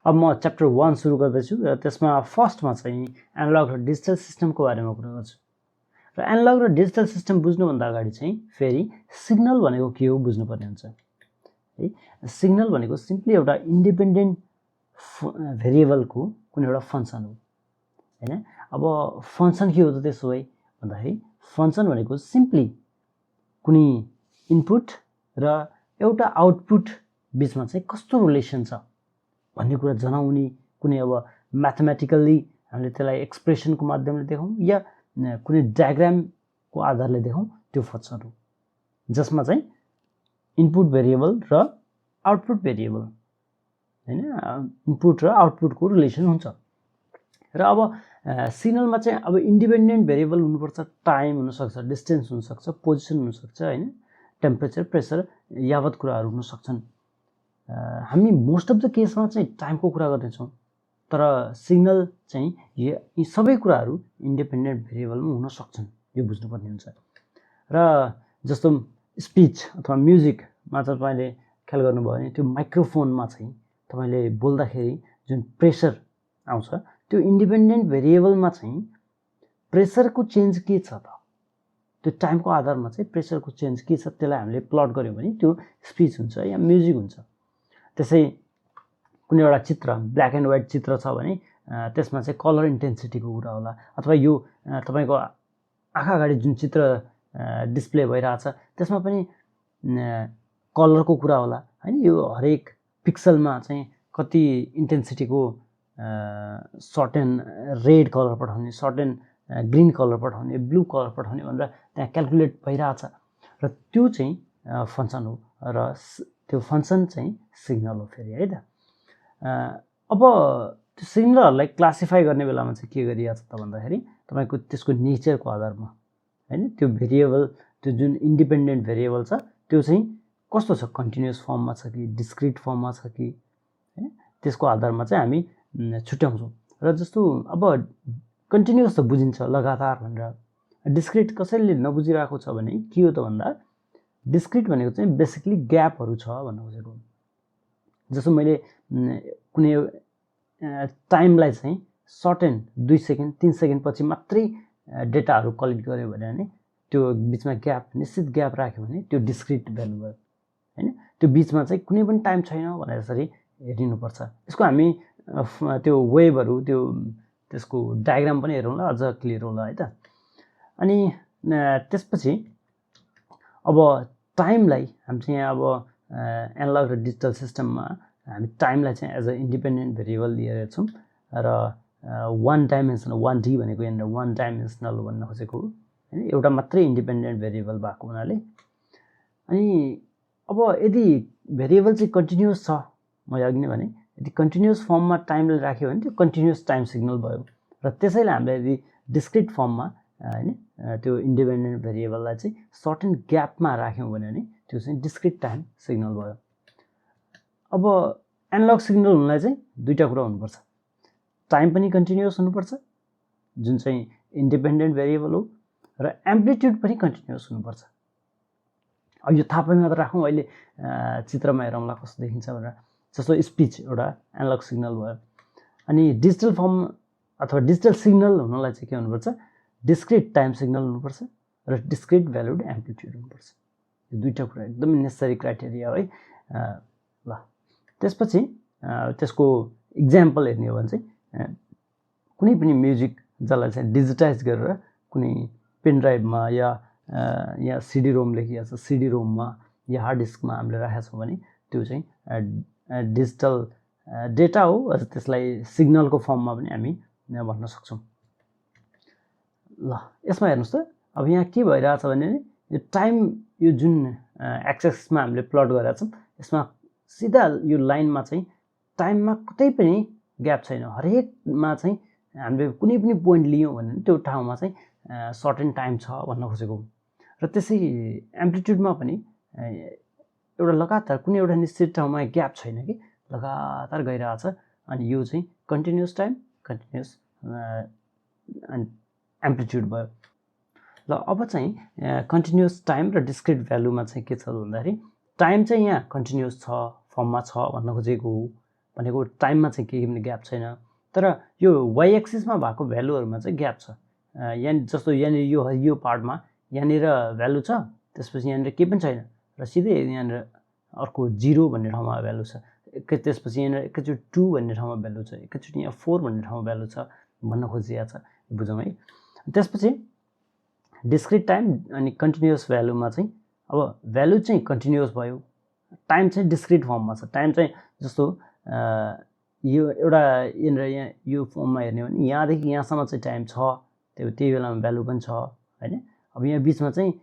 अब म च्याप्टर 1 सुरु गर्दैछु र त्यसमा फर्स्टमा चाहिँ एनालग र डिजिटल सिस्टमको बारेमा कुरा गर्छु। र एनालग र डिजिटल सिस्टम बुझ्नुभन्दा अगाडि चाहिँ फेरि सिग्नल भनेको के हो बुझ्नुपर्ने हुन्छ है। सिग्नल भनेको सिम्पली एउटा इन्डिपेन्डेन्ट भेरिएबलको कुनै एउटा फंक्सन हो हैन। अब फंक्सन के हो त त्यसो भए भन्दाखेरि फंक्सन भनेको सिम्पली कुनै इनपुट र एउटा आउटपुट बीचमा चाहिँ कस्तो रिलेसन छ भन्ने कुरा जनाउने कुनै अब म्याथमेटिकली हामीले त्यसलाई एक्सप्रेसनको माध्यमले देखाउँ या कुनै डायग्रामको आधारले देखाउँ त्यो फंक्सन हो, जसमा चाहिँ इनपुट भेरिएबल र आउटपुट भेरिएबल हैन, इनपुट र आउटपुटको रिलेसन हुन्छ। र अब सिग्नलमा चाहिँ अब इन्डिपेन्डेन्ट भेरिएबल हुनुपर्छ, टाइम हुनसक्छ, डिस्टेन्स हुनसक्छ, पोजिसन हुनसक्छ हैन, टेम्परेचर, प्रेसर यावत कुराहरू हुन सक्छन्। हामी मोस्ट अफ द केसमा चाहिँ टाइमको कुरा गर्दैछौँ, तर सिग्नल चाहिँ यी सबै कुराहरू इन्डिपेन्डेन्ट भेरिएबलमा हुन सक्छन्, यो बुझ्नुपर्ने हुन्छ। र जस्तो स्पिच अथवा म्युजिकमा तपाईले ख्याल गर्नुभयो भने त्यो माइक्रोफोनमा चाहिँ तपाईले बोल्दाखेरि जुन प्रेसर आउँछ त्यो इन्डिपेन्डेन्ट भेरिएबलमा चाहिँ प्रेसरको चेन्ज के छ त, त्यो टाइमको आधारमा चाहिँ प्रेसरको चेन्ज के छ त्यसलाई हामीले प्लट गर्यौँ भने त्यो स्पिच हुन्छ या म्युजिक हुन्छ। त्यसै कुनै एउटा चित्र ब्ल्याक एन्ड व्हाइट चित्र छ भने त्यसमा चाहिँ कलर इन्टेन्सिटीको कुरा होला, अथवा यो तपाईको आँखा अगाडि जुन चित्र डिस्प्ले भइरहेछ त्यसमा पनि कलरको कुरा होला हैन। यो हरेक पिक्सलमा चाहिँ कति इन्टेन्सिटीको सर्टेन रेड कलर पठाउने, सर्टेन ग्रीन कलर पठाउने, ब्लू कलर पठाउने भनेर त्यहाँ क्याल्कुलेट भइरहेछ र त्यो चाहिँ फंक्सन हो र त्यो फंक्सन चाहिँ सिग्नल हो फेरि है त। अब त्यो सिग्नलहरूलाई क्लासिफाई गर्ने बेलामा चाहिँ के गरिएको छ त भन्दाखेरि तपाईको त्यसको नेचरको आधारमा हैन, त्यो भेरिएबल त्यो जुन इन्डिपेन्डेन्ट भेरिएबल छ त्यो चाहिँ कस्तो छ, कन्टिन्युअस फर्ममा छ कि डिस्क्रिट फर्ममा छ कि हैन, त्यसको आधारमा चाहिँ हामी छुट्याउँछौँ। र जस्तो अब कन्टिन्युअस त बुझिन्छ लगातार भनेर, डिस्क्रिट कसैले नबुझिरहेको छ भने के हो त भन्दा डिस्क्रिट भनेको चाहिँ बेसिकली ग्यापहरू छ भन्नु खोजेको। जस्तो मैले कुनै टाइमलाई चाहिँ सर्टेन 2 सेकेन्ड 3 सेकेन्ड पछि मात्रै डेटाहरू कलेक्ट गर्यो भने त्यो बीचमा ग्याप, निश्चित ग्याप राख्यो भने त्यो डिस्क्रिट भ्यालु भयो हैन। त्यो बीचमा चाहिँ कुनै पनि टाइम छैन भनेर यसरी हेरिनुपर्छ। यसको हामी त्यो वेभहरू त्यो त्यसको डायग्राम पनि हेरौँला, अझ क्लियर होला है त। अनि त्यसपछि अब टाइमलाई हामी चाहिँ अब एनालग र डिजिटल सिस्टममा हामी टाइमलाई चाहिँ एज अ इन्डिपेन्डेन्ट भेरिएबल लिएर छौँ र वान डाइमेन्सनल, 1D भनेको यहाँनिर वान डाइमेन्सनल भन्न खोजेको हो हैन, एउटा मात्रै इन्डिपेन्डेन्ट भेरिएबल भएको हुनाले। अनि अब यदि भेरिएबल चाहिँ कन्टिन्युअस छ, मैले अघि नै भने यदि कन्टिन्युअस फर्ममा टाइमलाई राख्यो भने त्यो कन्टिन्युअस टाइम सिग्नल भयो। र त्यसैले हामीले यदि डिस्क्रिट फर्ममा हैन त्यो इन्डिपेन्डेन्ट भेरिएबललाई चाहिँ सर्टेन ग्यापमा राख्यौँ भने त्यो चाहिँ डिस्क्रिट टाइम सिग्नल भयो। अब एनालग सिग्नल हुनलाई चाहिँ दुईटा कुरा हुनुपर्छ, टाइम पनि कन्टिन्युअस हुनुपर्छ जुन चाहिँ इन्डिपेन्डेन्ट भेरिएबल हो, र एम्प्लिट्युड पनि कन्टिन्युअस हुनुपर्छ। अब यो थाहा पनि मात्र राखौँ, अहिले चित्रमा हेरौँला कस्तो देखिन्छ भनेर। जस्तो स्पिच एउटा एनालग सिग्नल भयो। अनि डिजिटल फर्म अथवा डिजिटल सिग्नल हुनलाई चाहिँ के हुनुपर्छ, डिस्क्रिट टाइम सिग्नल हुनुपर्छ र डिस्क्रिट भ्यालुड एम्प्लिट्युड हुनुपर्छ। यो दुईटा कुरा एकदमै नेसेसरी क्राइटेरिया है। ल त्यसपछि त्यसको इक्जाम्पल हेर्ने हो भने चाहिँ कुनै पनि म्युजिक जसलाई चाहिँ डिजिटाइज गरेर कुनै पेन ड्राइभमा या सिडी रोम लेखिएको छ, सिडी रोममा या हार्ड डिस्कमा हामीले राखेका छौँ भने त्यो चाहिँ डिजिटल डेटा हो, त्यसलाई सिग्नलको फर्ममा पनि हामी भन्न सक्छौँ। ल यसमा हेर्नुहोस् त, अब यहाँ के भइरहेछ भने यो टाइम, यो जुन एक्सेसमा हामीले प्लट गरेका छौँ यसमा सिधा यो लाइनमा चाहिँ टाइममा कतै पनि ग्याप छैन, हरेकमा चाहिँ हामीले कुनै पनि पोइन्ट लियौँ भने त्यो ठाउँमा चाहिँ सर्टेन टाइम छ भन्न खोजेको। र त्यसै एम्प्लिट्युडमा पनि एउटा लगातार कुनै एउटा निश्चित ठाउँमा ग्याप छैन कि लगातार गइरहेछ, अनि यो चाहिँ कन्टिन्युअस टाइम, कन्टिन्युअस एम्प्लिट्युड भयो। ल अब चाहिँ कन्टिन्युअस टाइम र डिस्क्रिट भ्यालुमा चाहिँ के छ भन्दाखेरि टाइम चाहिँ यहाँ कन्टिन्युअस छ फर्ममा छ भन्न खोजेको हो भनेको टाइममा चाहिँ केही पनि ग्याप छैन। तर यो वाइ एक्सिसमा भएको भ्यालुहरुमा चाहिँ ग्याप छ। यहाँ जस्तो यहाँनिर यो पार्टमा यहाँनिर भ्यालु छ, त्यसपछि यहाँनिर केही पनि छैन र सिधै यहाँनिर अर्को 0 भन्ने ठाउँमा भ्यालु छ, त्यसपछि यहाँनिर एकैचोटि 2 भन्ने ठाउँमा भ्यालु छ, एकैचोटि यहाँ 4 भन्ने ठाउँमा भ्यालु छ भन्न खोजिएको छ, बुझौँ है। त्यसपछि डिस्क्रिट टाइम अनि कन्टिन्युअस भ्यालुमा चाहिँ अब भ्यालु चाहिँ कन्टिन्युअस भयो, टाइम चाहिँ डिस्क्रिट फर्ममा छ। टाइम चाहिँ जस्तो यो एउटा यहाँनिर यहाँ यो फर्ममा हेर्ने हो भने यहाँदेखि यहाँसम्म चाहिँ टाइम छ, त्यही बेलामा भ्यालु पनि छ हैन। अब यहाँ बिचमा चाहिँ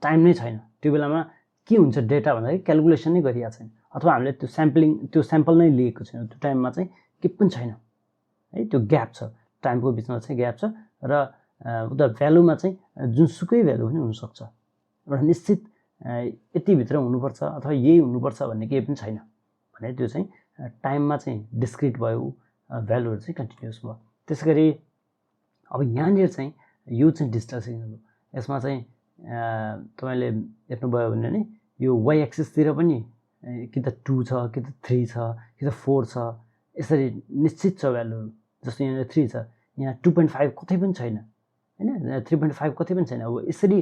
टाइम नै छैन, त्यो बेलामा के हुन्छ डेटा भन्दाखेरि क्याल्कुलेसन नै गरिएको छैन, अथवा हामीले त्यो स्याम्पल नै लिएको छैन, त्यो टाइममा चाहिँ केही पनि छैन है, त्यो ग्याप छ, टाइमको बिचमा चाहिँ ग्याप छ। र उता भ्यालुमा चाहिँ जुनसुकै भ्यालु पनि हुनसक्छ, एउटा निश्चित यतिभित्र हुनुपर्छ अथवा यही हुनुपर्छ भन्ने केही पनि छैन भने त्यो चाहिँ टाइममा चाहिँ डिस्क्रिट भयो, भ्यालुहरू चाहिँ कन्टिन्युअस भयो। त्यसै गरी अब यहाँनिर चाहिँ यो चाहिँ डिजिटल सिग्नल हो, यसमा चाहिँ तपाईँले हेर्नुभयो भने नि यो वाइ एक्सिसतिर पनि कि त 2 छ, कि त 3 छ, कि त 4 छ, यसरी निश्चित छ भ्यालुहरू। जस्तो यहाँनिर 3 छ, यहाँ 2.5 कतै पनि छैन हैन, 3.5 कतै पनि छैन। अब यसरी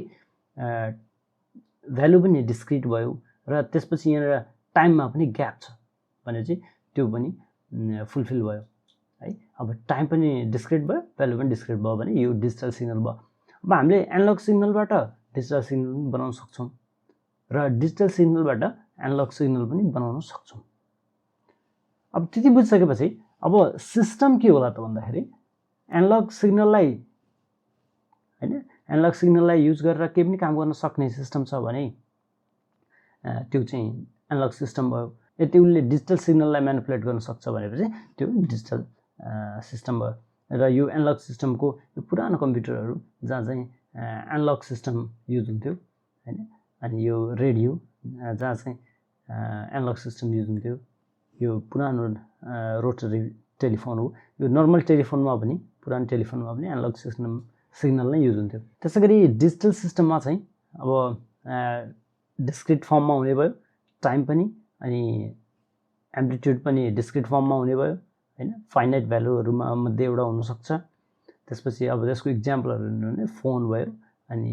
भ्यालु पनि डिस्क्रिट भयो र त्यसपछि यहाँनिर टाइममा पनि ग्याप छ भने चाहिँ त्यो पनि फुलफिल भयो है। अब टाइम पनि डिस्क्रिट भयो, भ्यालु पनि डिस्क्रिट भयो भने यो डिजिटल सिग्नल भयो। अब हामीले एनालग सिग्नलबाट डिजिटल सिग्नल पनि बनाउन सक्छौँ र डिजिटल सिग्नलबाट एनालग सिग्नल पनि बनाउन सक्छौँ। अब त्यति बुझिसकेपछि अब सिस्टम के होला त भन्दाखेरि एनालग सिग्नललाई हैन, एनालग सिग्नललाई युज गरेर केही पनि काम गर्न सक्ने सिस्टम छ भने त्यो चाहिँ एनालग सिस्टम भयो। यदि उसले डिजिटल सिग्नललाई म्यानिपुलेट गर्न सक्छ भनेपछि त्यो डिजिटल सिस्टम भयो। र यो एनालग सिस्टमको यो पुरानो कम्प्युटरहरू जहाँ चाहिँ एनालग सिस्टम युज हुन्थ्यो हैन, अनि यो रेडियो जहाँ चाहिँ एनालग सिस्टम युज हुन्थ्यो, यो पुरानो रोटरी टेलिफोन हो, यो नर्मल टेलिफोनमा पनि पुरानो टेलिफोनमा पनि एनालग सिग्नल नै युज हुन्थ्यो। त्यसै गरी डिजिटल सिस्टममा चाहिँ अब डिस्क्रिट फर्ममा हुने भयो, टाइम पनि अनि एम्प्लिट्युड पनि डिस्क्रिट फर्ममा हुने भयो हैन, फाइनाइट भ्यालुहरूमा मध्ये एउटा हुनसक्छ। त्यसपछि अब त्यसको इक्जाम्पलहरू हेर्नु भने फोन भयो, अनि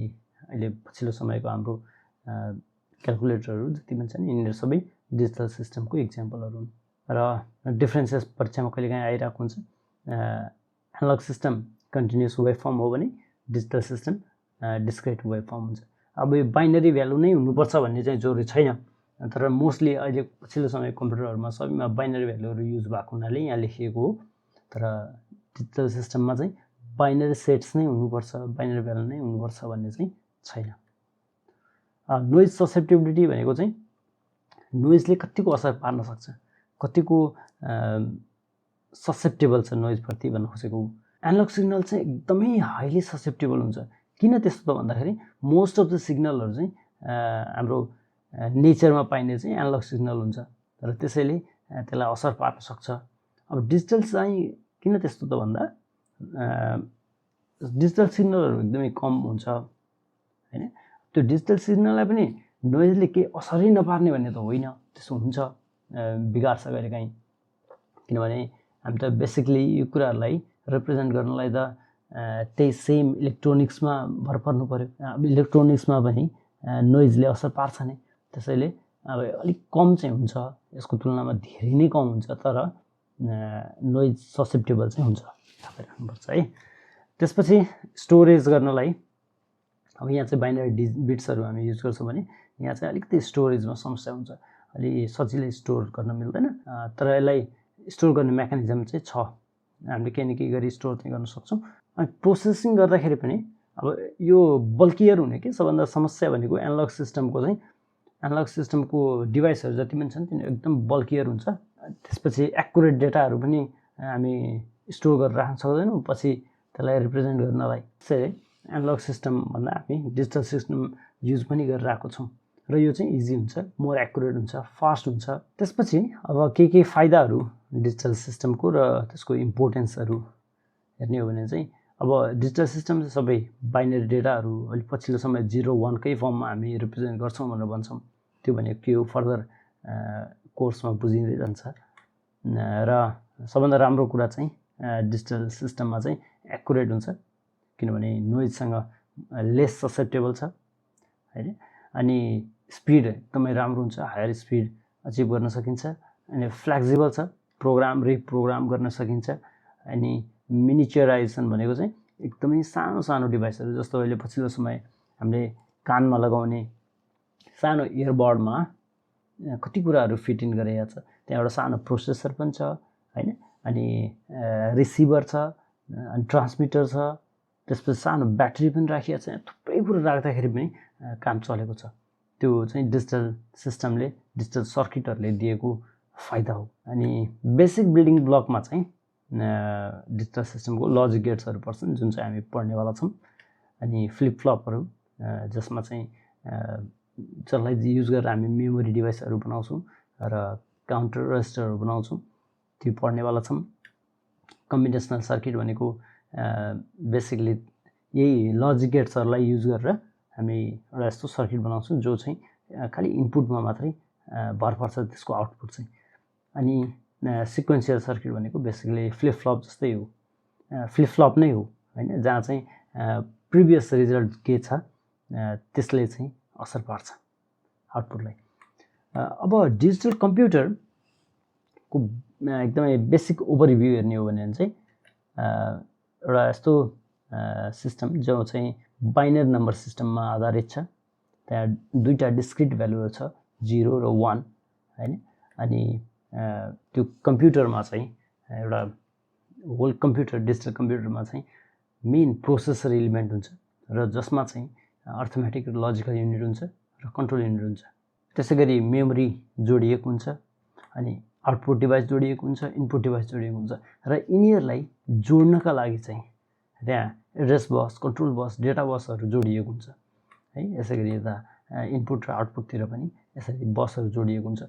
अहिले पछिल्लो समयको हाम्रो क्याल्कुलेटरहरू जति पनि छन् यिनीहरू सबै डिजिटल सिस्टमको इक्जाम्पलहरू हुन्। र डिफ्रेन्सेस परीक्षामा कहिलेकाहीँ आइरहेको हुन्छ। Analog system continuous wave form हो भने digital system discrete wave form हुन्छ। अब यो बाइनरी भ्यालु नै हुनुपर्छ भन्ने चाहिँ जरुरी छैन, तर मोस्टली अहिले पछिल्लो समय कम्प्युटरहरूमा सबैमा बाइनरी भ्यालुहरू युज भएको हुनाले यहाँ लेखिएको हो। तर डिजिटल सिस्टममा चाहिँ बाइनरी सेट्स नै हुनुपर्छ, बाइनरी भ्यालु नै हुनुपर्छ भन्ने चाहिँ छैन। नोइज ससेप्टिबिलिटी भनेको चाहिँ नोइजले कतिको असर पार्न सक्छ, कतिको ससेप्टेबल छ नोइजप्रति भन्न खोजेको। एनालग सिग्नल चाहिँ एकदमै हाइली ससेप्टेबल हुन्छ। किन त्यस्तो त भन्दाखेरि मोस्ट अफ द सिग्नलहरू चाहिँ हाम्रो नेचरमा पाइने चाहिँ एनालग सिग्नल हुन्छ र त्यसैले त्यसलाई असर पार्न सक्छ। अब डिजिटल चाहिँ किन त्यस्तो त भन्दा डिजिटल सिग्नलहरू एकदमै कम हुन्छ हैन। त्यो डिजिटल सिग्नललाई पनि नोइजले केही असरै नपार्ने भन्ने त होइन, त्यसो हुन्छ, बिगार्छ कहिलेकाहीँ। किनभने हामी त बेसिकली यो कुराहरूलाई रिप्रेजेन्ट गर्नलाई त त्यही सेम इलेक्ट्रोनिक्समा भर पर्नु पर्यो। अब इलेक्ट्रोनिक्समा पनि नोइजले असर पार्छ नै, त्यसैले अब अलिक कम चाहिँ हुन्छ, यसको तुलनामा धेरै नै कम हुन्छ, तर नोइज ससेप्टेबल चाहिँ हुन्छ, थाहा राख्नुपर्छ है। त्यसपछि स्टोरेज गर्नलाई अब यहाँ चाहिँ बाइनरी बिट्सहरू हामी युज गर्छौँ भने यहाँ चाहिँ अलिकति स्टोरेजमा समस्या हुन्छ, अलि सजिलै स्टोर गर्न मिल्दैन। तर यसलाई स्टोर गर्ने मेकानिजम चाहिँ छ, हामीले केही न केही गरी स्टोर चाहिँ गर्न सक्छौँ। अनि प्रोसेसिङ गर्दाखेरि पनि अब यो बल्कियर हुने के सबभन्दा समस्या भनेको एनालग सिस्टमको डिभाइसहरू जति पनि छन् तिनीहरू एकदम बल्कियर हुन्छ। त्यसपछि एक्युरेट डेटाहरू पनि हामी स्टोर गरेर राख्न सक्दैनौँ पछि त्यसलाई रिप्रेजेन्ट गर्नलाई। त्यसैले एनालग सिस्टम भन्दा हामी डिजिटल सिस्टम युज पनि गरिरहेको छौँ र यो चाहिँ इजी हुन्छ, मोर एक्युरेट हुन्छ, फास्ट हुन्छ। त्यसपछि अब के फाइदाहरू डिजिटल सिस्टमको र त्यसको इम्पोर्टेन्सहरू हेर्ने हो भने चाहिँ अब डिजिटल सिस्टम चाहिँ सबै बाइनरी डेटाहरू अलि पछिल्लो समय 0-1 कै फर्ममा हामी रिप्रेजेन्ट गर्छौँ भनेर भन्छौँ। त्यो भनेको के हो फर्दर कोर्समा बुझिँदै जान्छ। र सबभन्दा राम्रो कुरा चाहिँ डिजिटल सिस्टममा चाहिँ एक्युरेट हुन्छ, किनभने नोइजसँग लेस ससेप्टेबल छ हैन। अनि स्पिड एकदमै राम्रो हुन्छ, हायर स्पिड अचिभ गर्न सकिन्छ। अनि फ्लेक्सिबल छ, प्रोग्राम रिप्रोग्राम गर्न सकिन्छ। अनि मिनिचराइजेसन भनेको चाहिँ एकदमै सानो सानो डिभाइसहरू, जस्तो अहिले पछिल्लो समय हामीले कानमा लगाउने सानो इयरबडमा कति कुराहरू फिट इन गरिएको छ। त्यहाँ एउटा सानो प्रोसेसर पनि छ हैन, अनि रिसिभर छ, अनि ट्रान्समिटर छ, त्यसपछि सानो ब्याट्री पनि राखिएको छ। थुप्रै कुरा राख्दाखेरि पनि काम चलेको छ। त्यो चाहिँ डिजिटल सिस्टमले, डिजिटल सर्किटहरूले दिएको फाइदा हो। अनि बेसिक बिल्डिङ ब्लकमा चाहिँ डिजिटल सिस्टमको लजिक गेट्सहरू पर्छन्, जुन चाहिँ हामी पढ्नेवाला छौँ। अनि फ्लिप फ्लपहरू, जसमा चाहिँ जसलाई युज गरेर हामी मेमोरी डिभाइसहरू बनाउँछौँ र काउन्टर रजिस्टरहरू बनाउँछौँ, त्यो पढ्नेवाला छौँ। कम्बिनेसनल सर्किट भनेको बेसिकली यही लजिक गेट्सहरूलाई युज गरेर हामी एउटा यस्तो सर्किट बनाउँछौँ जो चाहिँ खालि इनपुटमा मात्रै भर पर्छ त्यसको आउटपुट चाहिँ। अनि सिक्वेन्सियल सर्किट भनेको बेसिकली फ्लिप फ्लप जस्तै हो, फ्लिप फ्लप नै हो हैन, जहाँ चाहिँ प्रिभियस रिजल्ट के छ त्यसले चाहिँ असर पार्छ आउटपुटलाई। अब डिजिटल कम्प्युटरको एकदमै बेसिक ओभरभ्यू हेर्ने हो भने चाहिँ एउटा यस्तो सिस्टम जो चाहिँ बाइनरी नम्बर सिस्टममा आधारित छ। त्यहाँ दुईटा डिस्क्रिट भ्यालुहरू छ, 0 र 1 हैन। अनि त्यो कम्प्युटरमा चाहिँ एउटा होल कम्प्युटर, डिजिटल कम्प्युटरमा चाहिँ मेन प्रोसेसर एलिमेन्ट हुन्छ, र जसमा चाहिँ अर्थमेटिक र लजिकल युनिट हुन्छ र कन्ट्रोल युनिट हुन्छ। त्यसै गरी मेमोरी जोडिएको हुन्छ, अनि आउटपुट डिभाइस जोडिएको हुन्छ, इनपुट डिभाइस जोडिएको हुन्छ, र यिनीहरूलाई जोड्नका लागि चाहिँ त्यहाँ एड्रेस बस, कन्ट्रोल बस, डेटा बसहरू जोडिएको हुन्छ है। यसै गरी यता इनपुट र आउटपुटतिर पनि यसरी बसहरू जोडिएको हुन्छ।